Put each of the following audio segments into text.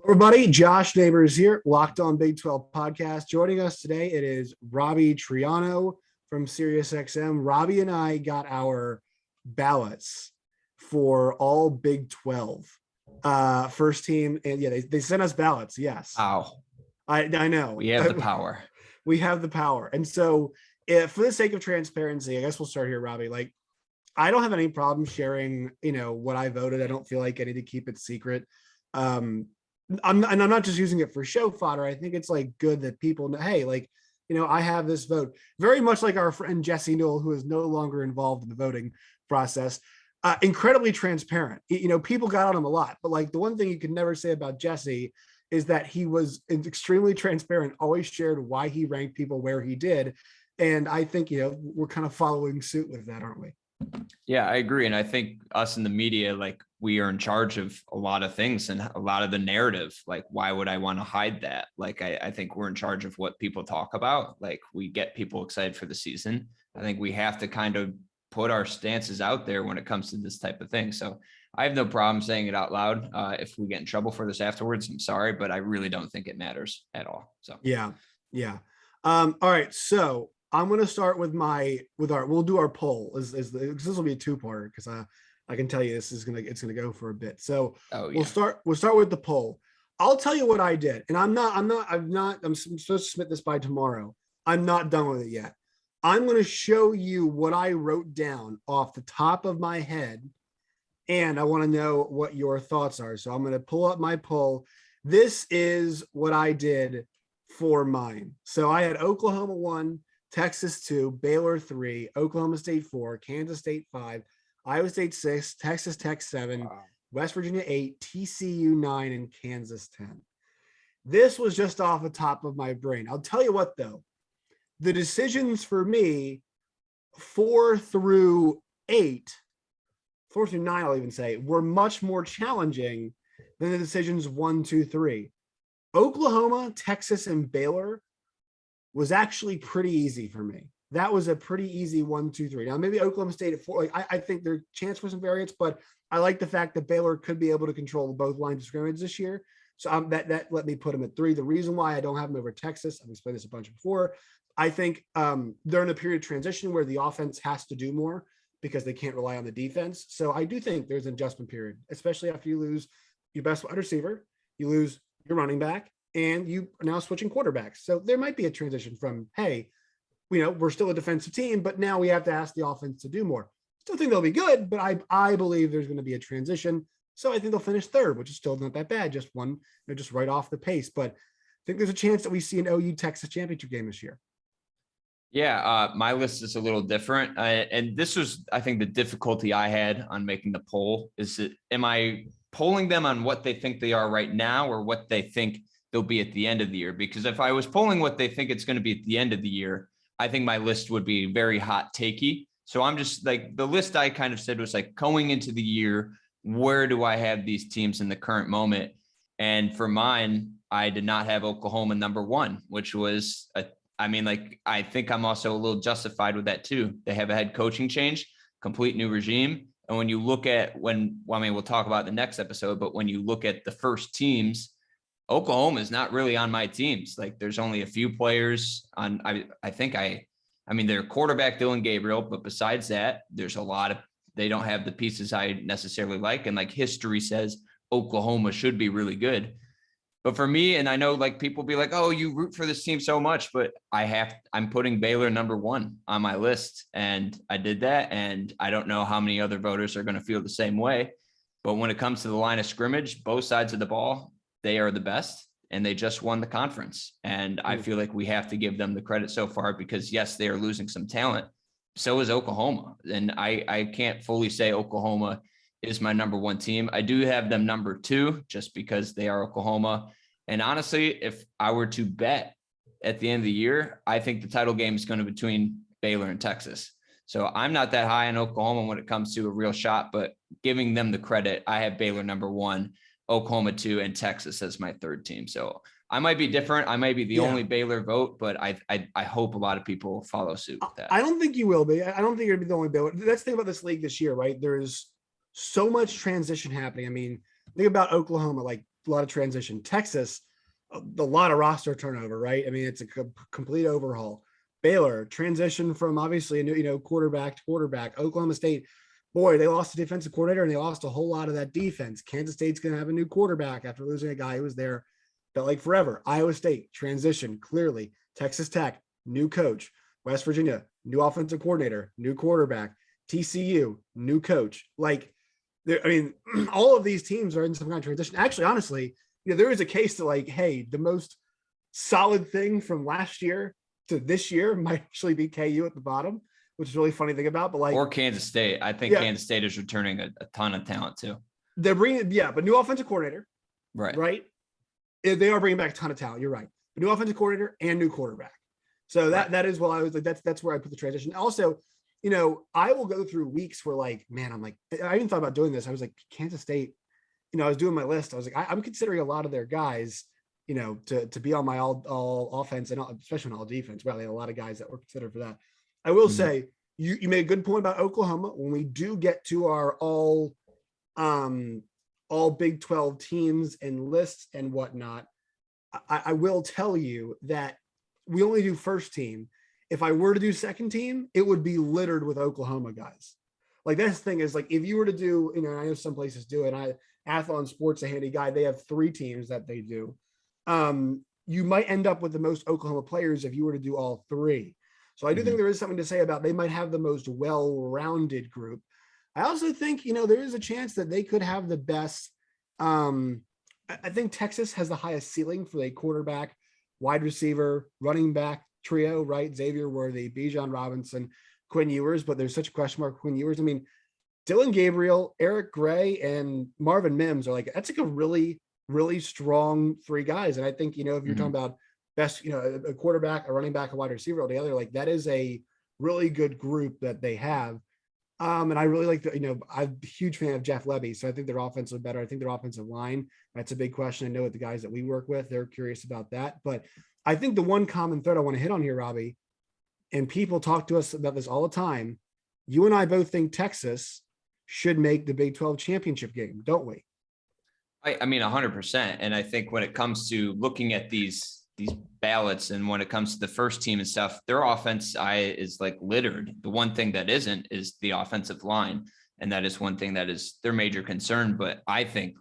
Everybody, Josh Neighbors here, Locked On Big 12 podcast. Joining us today, it is Robbie Triano from SiriusXM. Robbie and I got our ballots for all Big 12 first team, and yeah, they sent us ballots. Yes, wow, I know we have the power. We have the power, and so for the sake of transparency, I guess we'll start here, Robbie. Like, I don't have any problem sharing, what I voted. I don't feel like I need to keep it secret. I'm not just using it for show fodder. I think it's like good that people know, hey, like, I have this vote. Very much like our friend Jesse Newell, who is no longer involved in the voting process. Incredibly transparent. People got on him a lot, but like the one thing you could never say about Jesse is that he was extremely transparent, always shared why he ranked people where he did. And I think, we're kind of following suit with that, aren't we? Yeah, I agree. And I think us in the media, like, we are in charge of a lot of things and a lot of the narrative. Like, why would I want to hide that? Like, I think we're in charge of what people talk about. Like, we get people excited for the season. I think we have to kind of put our stances out there when it comes to this type of thing. So I have no problem saying it out loud. If we get in trouble for this afterwards, I'm sorry, but I really don't think it matters at all. So yeah. All right. So I'm going to start we'll do our poll this will be a two-parter because I can tell you it's going to go for a bit. So we'll start with the poll. I'll tell you what I did. And I'm supposed to submit this by tomorrow. I'm not done with it yet. I'm going to show you what I wrote down off the top of my head. And I want to know what your thoughts are. So I'm going to pull up my poll. This is what I did for mine. So I had Oklahoma 1, Texas 2, Baylor 3, Oklahoma State 4, Kansas State 5, Iowa State 6, Texas Tech 7, wow, West Virginia 8, TCU 9, and Kansas 10. This was just off the top of my brain. I'll tell you what, though. The decisions for me, 4 through 9, I'll even say, were much more challenging than the decisions 1, 2, 3. Oklahoma, Texas, and Baylor was actually pretty easy for me. That was a pretty easy 1, 2, 3. Now, maybe Oklahoma State at 4. Like, I think there's a chance for some variance, but I like the fact that Baylor could be able to control both lines of scrimmage this year. So that let me put them at 3. The reason why I don't have them over Texas, I've explained this a bunch before. I think they're in a period of transition where the offense has to do more because they can't rely on the defense. So I do think there's an adjustment period, especially after you lose your best wide receiver, you lose your running back, and you are now switching quarterbacks. So there might be a transition from, hey, we're still a defensive team, but now we have to ask the offense to do more. Still think they'll be good, but I believe there's going to be a transition. So I think they'll finish 3rd, which is still not that bad. Just one, just right off the pace. But I think there's a chance that we see an OU Texas championship game this year. Yeah, my list is a little different. And this was, I think, the difficulty I had on making the poll is that, am I polling them on what they think they are right now or what they think they'll be at the end of the year? Because if I was polling what they think it's going to be at the end of the year, I think my list would be very hot takey. So I'm just like, the list I kind of said was like, going into the year, where do I have these teams in the current moment? And for mine, I did not have Oklahoma number 1, which was I think I'm also a little justified with that too. They have a head coaching change, complete new regime. And when you look at we'll talk about the next episode, but when you look at the first teams, Oklahoma is not really on my teams. Like, there's only a few players on, their quarterback, Dylan Gabriel, but besides that, there's they don't have the pieces I necessarily like. And like, history says Oklahoma should be really good. But for me, and I know like people be like, oh, you root for this team so much, but I'm putting Baylor number 1 on my list. And I did that. And I don't know how many other voters are going to feel the same way. But when it comes to the line of scrimmage, both sides of the ball, they are the best, and they just won the conference. And I feel like we have to give them the credit so far because, yes, they are losing some talent. So is Oklahoma. And I can't fully say Oklahoma is my number 1 team. I do have them number 2 just because they are Oklahoma. And honestly, if I were to bet at the end of the year, I think the title game is going to be between Baylor and Texas. So I'm not that high on Oklahoma when it comes to a real shot, but giving them the credit, I have Baylor number 1, Oklahoma 2, and Texas as my 3rd team. So I might be different. I might be the only Baylor vote, but I hope a lot of people follow suit with that. I don't think you will be. I don't think you're going to be the only Baylor. That's the thing about this league this year, right? There's so much transition happening. I mean, think about Oklahoma. Like, lot of transition. Texas, a lot of roster turnover, right? I mean, it's a complete overhaul. Baylor, transition from obviously a new, quarterback to quarterback. Oklahoma State, boy, they lost a defensive coordinator and they lost a whole lot of that defense. Kansas State's going to have a new quarterback after losing a guy who was there felt like forever. Iowa State, transition, clearly. Texas Tech, new coach. West Virginia, new offensive coordinator, new quarterback. TCU, new coach. Like, all of these teams are in some kind of transition. Actually, honestly, there is a case that like, hey, the most solid thing from last year to this year might actually be KU at the bottom, which is a really funny thing about. But like, or Kansas State, I think Kansas State is returning a ton of talent too. They're bringing, but new offensive coordinator, right? They are bringing back a ton of talent. You're right. A new offensive coordinator and new quarterback. So that is what I was like. That's where I put the transition. Also, I will go through weeks where like, man, I'm like, I even thought about doing this. I was like, Kansas State, I was doing my list. I was like, I'm considering a lot of their guys, to be on my all offense and especially on all defense. Well, they have a lot of guys that were considered for that. I will say you made a good point about Oklahoma. When we do get to our all Big 12 teams and lists and whatnot, I will tell you that we only do first team. If I were to do second team, it would be littered with Oklahoma guys. Like that's the thing is like, if you were to do, I know some places do it. Athlon Sports, a handy guy, they have 3 teams that they do. You might end up with the most Oklahoma players if you were to do all 3. So I do think there is something to say about they might have the most well-rounded group. I also think, there is a chance that they could have the best. I think Texas has the highest ceiling for a quarterback, wide receiver, running back trio, right? Xavier Worthy, Bijan Robinson, Quinn Ewers, but there's such a question mark. Quinn Ewers. I mean, Dylan Gabriel, Eric Gray, and Marvin Mims are like, that's like a really, really strong 3 guys. And I think, if you're talking about best, a quarterback, a running back, a wide receiver altogether, like that is a really good group that they have. And I really like I'm a huge fan of Jeff Lebby. So I think their offense is better. I think their offensive line, that's a big question. I know with the guys that we work with, they're curious about that. But I think the one common thread I want to hit on here, Robbie, and people talk to us about this all the time. You and I both think Texas should make the Big 12 championship game, don't we? I mean, 100%. And I think when it comes to looking at these ballots and when it comes to the first team and stuff, their offense is like littered. The one thing that isn't is the offensive line. And that is one thing that is their major concern. But I think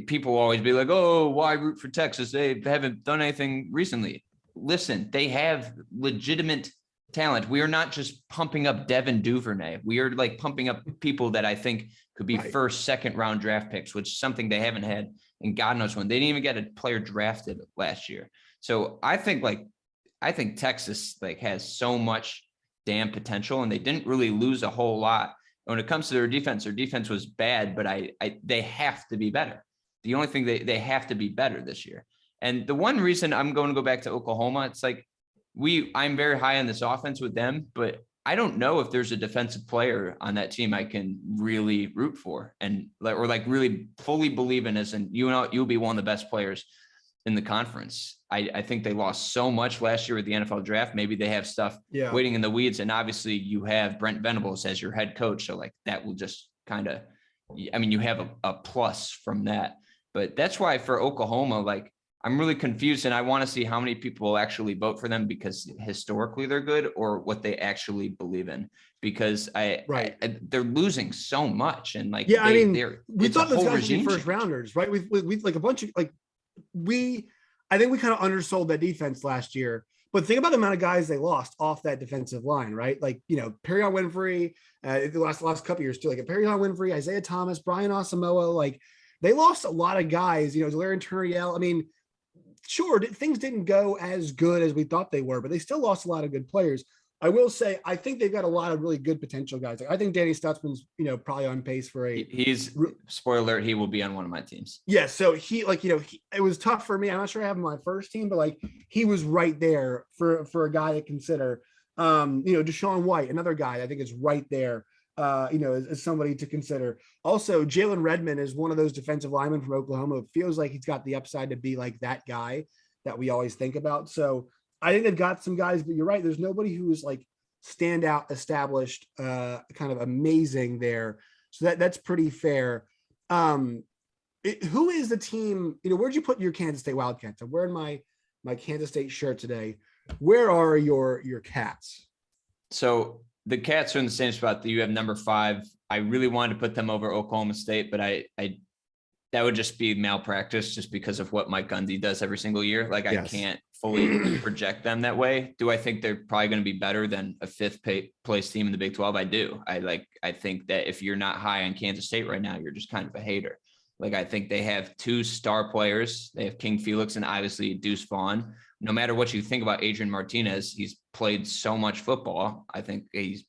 people always be like, oh, why root for Texas? They haven't done anything recently. Listen, they have legitimate talent. We are not just pumping up Devin Duvernay. We are like pumping up people that I think could be first, second round draft picks, which is something they haven't had in God knows when. They didn't even get a player drafted last year. So I think Texas has so much damn potential, and they didn't really lose a whole lot. When it comes to their defense was bad, but they have to be better. The only thing they have to be better this year. And the one reason I'm going to go back to Oklahoma, it's like I'm very high on this offense with them, but I don't know if there's a defensive player on that team I can really root for and really fully believe in as you'll be one of the best players in the conference. I think they lost so much last year with the NFL draft. Maybe they have stuff waiting in the weeds. And obviously you have Brent Venables as your head coach. So that will just you have a plus from that, but that's why for Oklahoma, I'm really confused, and I want to see how many people will actually vote for them because historically they're good, or what they actually believe in. Because they're losing so much, and we thought those guys would be first rounders, right? We like a bunch of I think we kind of undersold that defense last year. But think about the amount of guys they lost off that defensive line, right? Perrion Winfrey, the last couple years too. Perrion Winfrey, Isaiah Thomas, Brian Asamoah, they lost a lot of guys. Larry Turiel. I mean. Sure, things didn't go as good as we thought they were, but they still lost a lot of good players. I will say, I think they've got a lot of really good potential guys. I think Danny Stutzman's, probably on pace for spoiler alert, he will be on one of my teams. Yeah. So it was tough for me. I'm not sure I have him on my first team, but he was right there for a guy to consider. Deshaun White, another guy I think is right there. As somebody to consider. Also, Jalen Redmond is one of those defensive linemen from Oklahoma. It feels like he's got the upside to be like that guy that we always think about. So I think they've got some guys, but you're right. There's nobody who is standout, established, kind of amazing there. So that's pretty fair. who is the team? Where'd you put your Kansas State Wildcats? I'm wearing my Kansas State shirt today. Where are your Cats? So the Cats are in the same spot that you have, number 5. I really wanted to put them over Oklahoma State, but I that would just be malpractice just because of what Mike Gundy does every single year. Like, yes. I can't fully project them that way. Do I think they're probably going to be better than a 5th place team in the Big 12? I do. I think that if you're not high on Kansas State right now, you're just kind of a hater. Like, I think they have 2 star players. They have King Felix and obviously Deuce Vaughn. No matter what you think about Adrian Martinez, he's played so much football. I think he's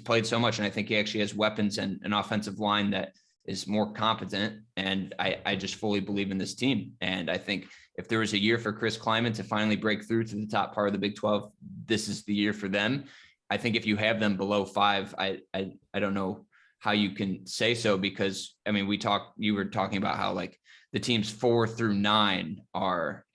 played so much. And I think he actually has weapons and an offensive line that is more competent. And I just fully believe in this team. And I think if there was a year for Chris Kleiman to finally break through to the top part of the Big 12, this is the year for them. I think if you have them below 5, I don't know how you can say so, because I mean, you were talking about how like the teams 4 through 9 are,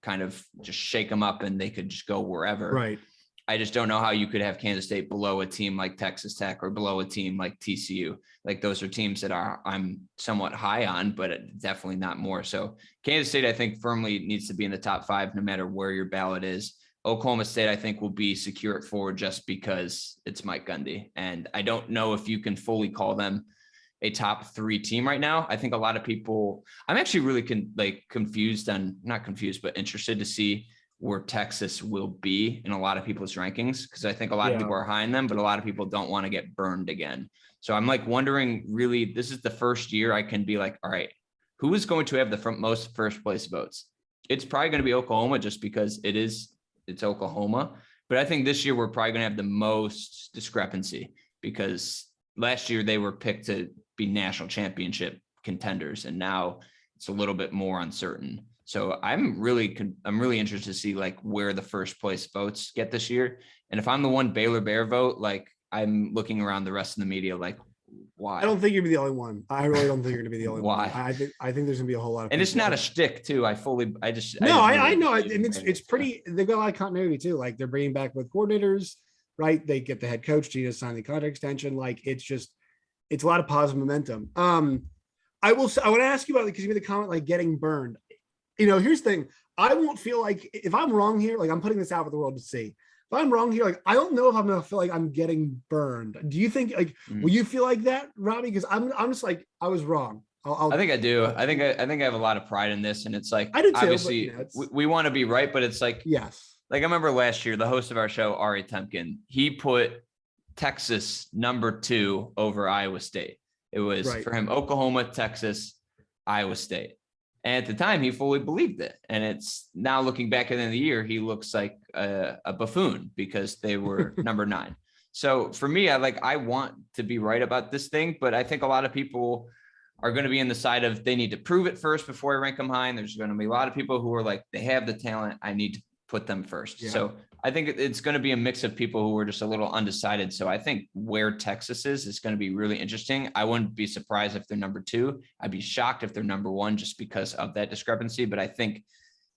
kind of just shake them up and they could just go wherever. Right. I just don't know how you could have Kansas State below a team like Texas Tech or below a team like TCU. Like, those are teams that I'm somewhat high on, but definitely not more. So Kansas State, I think, firmly needs to be in the top 5, no matter where your ballot is. Oklahoma State, I think, will be secure at 4 just because it's Mike Gundy. And I don't know if you can fully call them a top 3 team right now. I think a lot of people, I'm actually really confused on, not confused, but interested to see where Texas will be in a lot of people's rankings. Cause I think a lot of people are high on them, but a lot of people don't want to get burned again. So I'm like wondering, really, this is the first year I can be like, all right, who is going to have the most first place votes? It's probably going to be Oklahoma just because it's Oklahoma. But I think this year we're probably going to have the most discrepancy, because last year they were picked to be national championship contenders, and now it's a little bit more uncertain. So I'm really interested to see like where the first place votes get this year. And if I'm the one Baylor Bear vote, like, I'm looking around the rest of the media, like, why? I don't think you're gonna be the only one. I really don't think you're gonna be the only why? one. I think there's gonna be a whole lot of. And it's not a shtick too. I know. And it's pretty. They've got a lot of continuity too. Like, they're bringing back both coordinators, right? They get the head coach to sign the contract extension. Like, it's a lot of positive momentum. I want to ask you about it because you made the comment like getting burned. Here's the thing. I won't feel like, if I'm wrong here, like, I'm putting this out for the world to see. If I'm wrong here, like, I don't know if I'm gonna feel like I'm getting burned. Do you think, like, will you feel like that, Robbie? Because I'm just like, I was wrong. I think I do. I think I have a lot of pride in this, and it's like, I do too, obviously we want to be right, but it's like, yes. Like, I remember last year, the host of our show, Ari Temkin, he put Texas number 2 over Iowa State. It was for him, Oklahoma, Texas, Iowa State. And at the time, he fully believed it. And it's now, looking back at the end of the year, he looks like a buffoon because they were number 9. So for me, I want to be right about this thing, but I think a lot of people are going to be in the side of they need to prove it first before I rank them high. And there's going to be a lot of people who are like, they have the talent, I need to put them first. Yeah. So I think it's going to be a mix of people who are just a little undecided. So I think where Texas is going to be really interesting. I wouldn't be surprised if they're number 2. I'd be shocked if they're number 1 just because of that discrepancy. But I think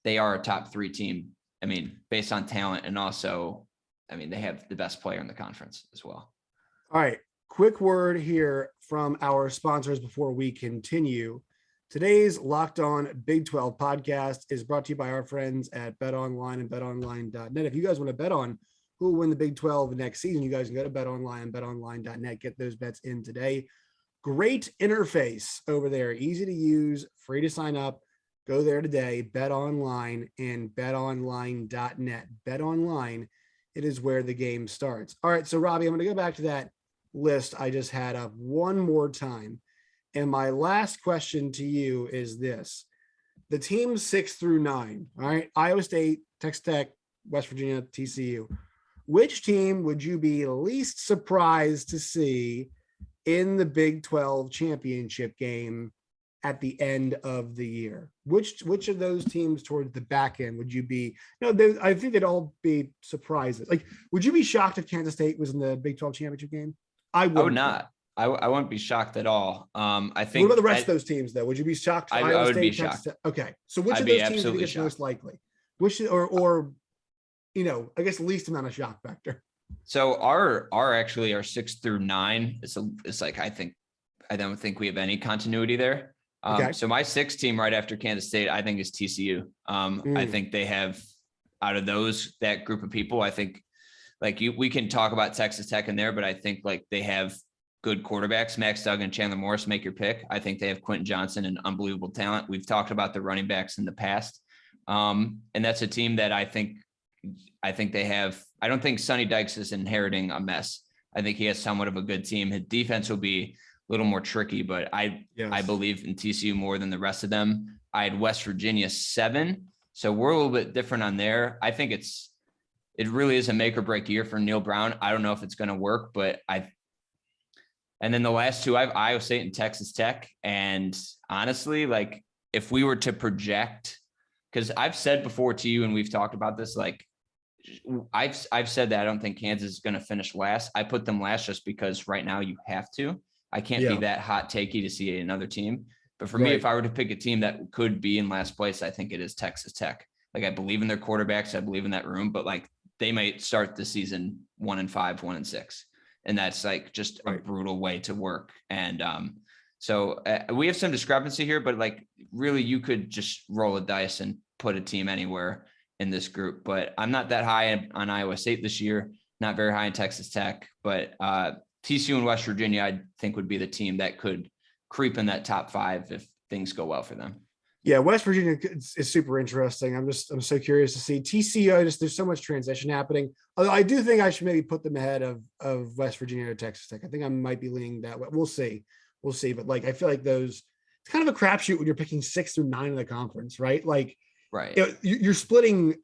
they are a top 3 team. I mean, based on talent, and also, I mean, they have the best player in the conference as well. All right. Quick word here from our sponsors before we continue. Today's Locked On Big 12 podcast is brought to you by our friends at BetOnline and BetOnline.net. If you guys want to bet on who will win the Big 12 next season, you guys can go to BetOnline and BetOnline.net. Get those bets in today. Great interface over there. Easy to use, free to sign up. Go there today. BetOnline and BetOnline.net. BetOnline, it is where the game starts. All right, so Robbie, I'm going to go back to that list I just had up one more time. And my last question to you is this. The teams 6 through 9, all right, Iowa State, Texas Tech, West Virginia, TCU. Which team would you be least surprised to see in the Big 12 championship game at the end of the year? Which of those teams towards the back end would you be? I think they'd all be surprises. Like, would you be shocked if Kansas State was in the Big 12 championship game? I would not. I wouldn't be shocked at all. I think. What about the rest of those teams, though? Would you be shocked? I would be shocked. Okay, so which of those teams do you think is most likely? Which, or I guess least amount of shock factor. So our 6 through 9 is like, I don't think we have any continuity there. Okay. So my sixth team right after Kansas State, I think, is TCU. I think they have, out of that group of people, I think we can talk about Texas Tech in there, but I think they have good quarterbacks. Max Duggan, Chandler Morris, make your pick. I think they have Quentin Johnson and unbelievable talent. We've talked about the running backs in the past. And that's a team that I think they have. I don't think Sonny Dykes is inheriting a mess. I think he has somewhat of a good team. His defense will be a little more tricky, but I believe in TCU more than the rest of them. I had West Virginia 7. So we're a little bit different on there. I think it really is a make or break year for Neil Brown. I don't know if it's going to work, but and then the last two, I have Iowa State and Texas Tech. And honestly, if we were to project, because I've said before to you, and we've talked about this, I've said that I don't think Kansas is going to finish last. I put them last just because right now you have to. I can't be that hot takey to see another team. But for me, if I were to pick a team that could be in last place, I think it is Texas Tech. I believe in their quarterbacks. I believe in that room, but they might start the season 1-5, 1-6. And that's just a brutal way to work. And so we have some discrepancy here, but really you could just roll a dice and put a team anywhere in this group. But I'm not that high on Iowa State this year, not very high in Texas Tech, but TCU and West Virginia, I think, would be the team that could creep in that top 5 if things go well for them. Yeah, West Virginia is super interesting. I'm so curious to see TCU. There's so much transition happening. Although I do think I should maybe put them ahead of West Virginia or Texas Tech. I think I might be leaning that way. We'll see. But I feel like it's kind of a crapshoot when you're picking 6 through 9 in the conference, right? Right. You're splitting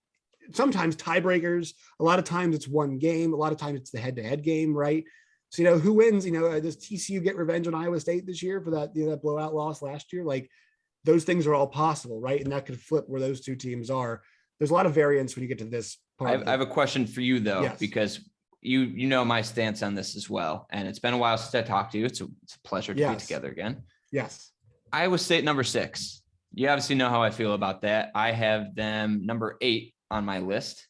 sometimes tiebreakers. A lot of times it's one game. A lot of times it's the head-to-head game, right? So who wins? Does TCU get revenge on Iowa State this year for that that blowout loss last year? Those things are all possible, right? And that could flip where those two teams are. There's a lot of variance when you get to this part. I have a question for you though, yes. Because you know my stance on this as well. And it's been a while since I talked to you. It's a pleasure to be together again. Yes. Iowa State number 6. You obviously know how I feel about that. I have them number 8 on my list.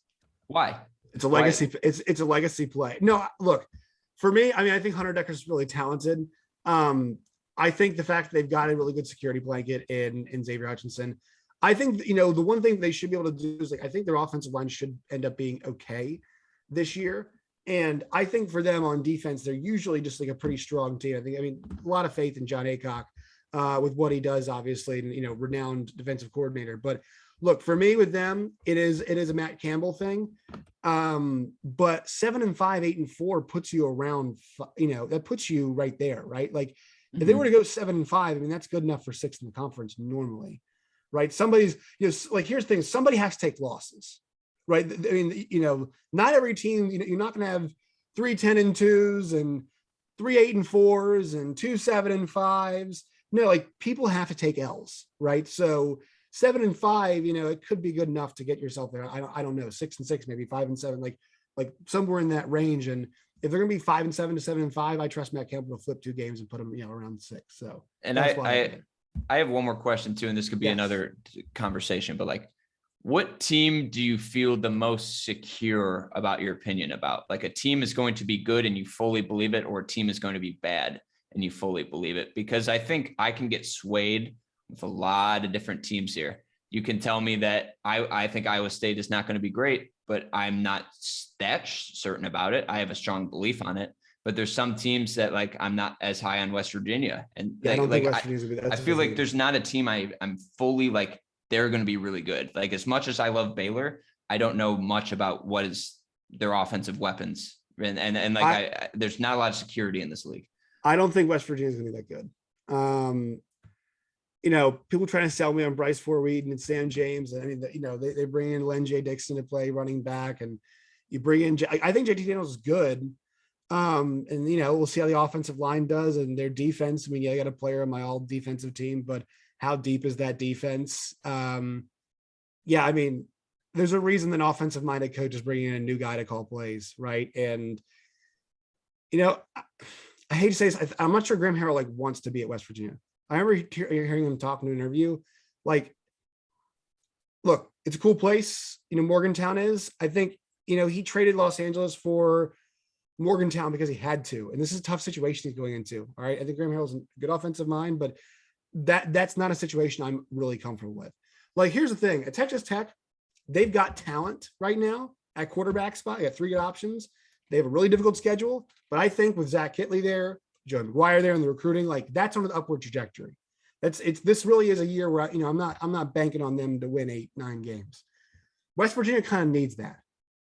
Why? It's a legacy. It's a legacy play. No, look, for me, I think Hunter Decker's really talented. I think the fact that they've got a really good security blanket in Xavier Hutchinson. I think, the one thing they should be able to do is I think their offensive line should end up being okay this year. And I think for them on defense, they're usually just a pretty strong team. A lot of faith in John Aycock with what he does, obviously, and, renowned defensive coordinator. But look, for me with them, it is a Matt Campbell thing. But 7-5, 8-4 puts you around, that puts you right there, right? If they were to go 7-5, that's good enough for 6th in the conference normally, right? Somebody's, here's the thing: somebody has to take losses, right? Not every team. You're not going to have 3 10-2s and 3 8-4s and 2 7-5s. No, people have to take L's, right? So 7-5, it could be good enough to get yourself there. I don't know, 6-6, maybe 5-7, like somewhere in that range. And if they're going to be 5-7 to 7-5, I trust Matt Campbell to flip 2 games and put them, around 6. So, and I have one more question too, and this could be another conversation, but what team do you feel the most secure about your opinion about? A team is going to be good and you fully believe it, or a team is going to be bad and you fully believe it? Because I think I can get swayed with a lot of different teams here. You can tell me that I think Iowa State is not going to be great, but I'm not that certain about it. I have a strong belief on it, but there's some teams that I'm not as high on West Virginia. And I don't think West Virginia's gonna be that. I feel like there's not a team I'm fully they're going to be really good. As much as I love Baylor, I don't know much about what is their offensive weapons. And there's not a lot of security in this league. I don't think West Virginia's going to be that good. People trying to sell me on Bryce Ford-Wheaton and Sam James. And they bring in Len J. Dixon to play running back, and you bring in, I think JT Daniels is good. And we'll see how the offensive line does and their defense. I got a player on my all defensive team, but how deep is that defense? There's a reason that offensive minded coach is bringing in a new guy to call plays. Right. And, I hate to say this, I'm not sure Graham Harrell wants to be at West Virginia. I remember hearing him talk in an interview. Look, it's a cool place. Morgantown is. I think, he traded Los Angeles for Morgantown because he had to. And this is a tough situation he's going into. All right. I think Graham Harrell's a good offensive mind, but that's not a situation I'm really comfortable with. Like, here's the thing: at Texas Tech, they've got talent right now at quarterback spot. They got 3 good options. They have a really difficult schedule, but I think with Zach Kitley there, Joe McGuire there, and the recruiting, like, that's on an upward trajectory. This really is a year where, I'm not banking on them to win 8-9 games. West Virginia kind of needs that,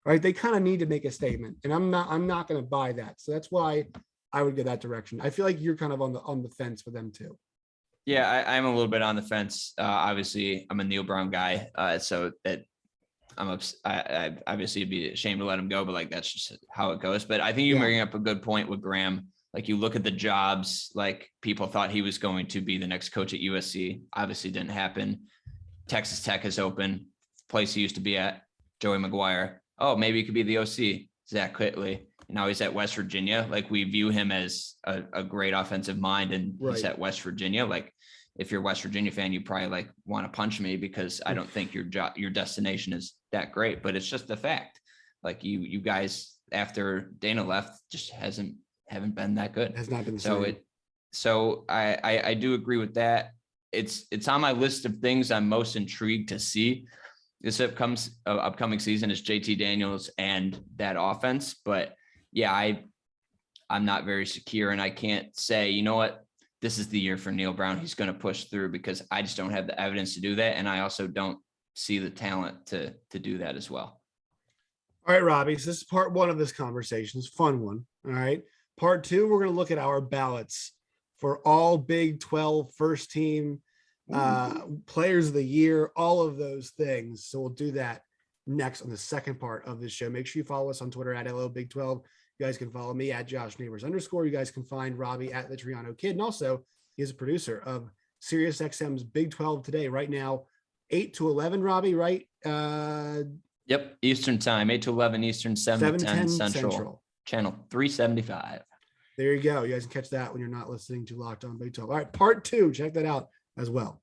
right? They kind of need to make a statement, and I'm not going to buy that. So that's why I would go that direction. I feel like you're kind of on the fence with them too. Yeah, I'm a little bit on the fence. Obviously, I'm a Neil Brown guy, so that I obviously would be ashamed to let him go, but like that's just how it goes. But I think you bring up a good point with Graham. Like, you look at the jobs, like, people thought he was going to be the next coach at USC. Obviously didn't happen. Texas Tech is open, place he used to be at. Joey McGuire. Oh, maybe he could be the OC. Zach Kitley. And now he's at West Virginia. Like, we view him as a great offensive mind, and he's at West Virginia. Like, if you're a West Virginia fan, you probably like want to punch me because I don't think your destination is that great, but it's just the fact. Like, you guys, after Dana left, just haven't been that good. Has not been so I do agree with that. It's on my list of things I'm most intrigued to see this upcoming season is JT Daniels and that offense. But yeah, I'm not very secure, and I can't say, you know what, this is the year for Neil Brown. He's going to push through, because I just don't have the evidence to do that. And I also don't see the talent to do that as well. All right, Robbie. So this is part 1 of this conversation. It's a fun one. All right. Part 2, we're going to look at our ballots for all Big 12 first team players of the year, all of those things. So we'll do that next on the second part of this show. Make sure you follow us on Twitter at LO Big 12. You guys can follow me at Josh Neighbors _. You guys can find Robbie at the Triano Kid. And also, he is a producer of SiriusXM's Big 12 Today right now, 8 to 11, Robbie, right? Yep. Eastern time, 8 to 11 Eastern, 7 to 10 Central. Channel 375. There you go. You guys can catch that when you're not listening to Locked On Big 12. All right, part 2. Check that out as well.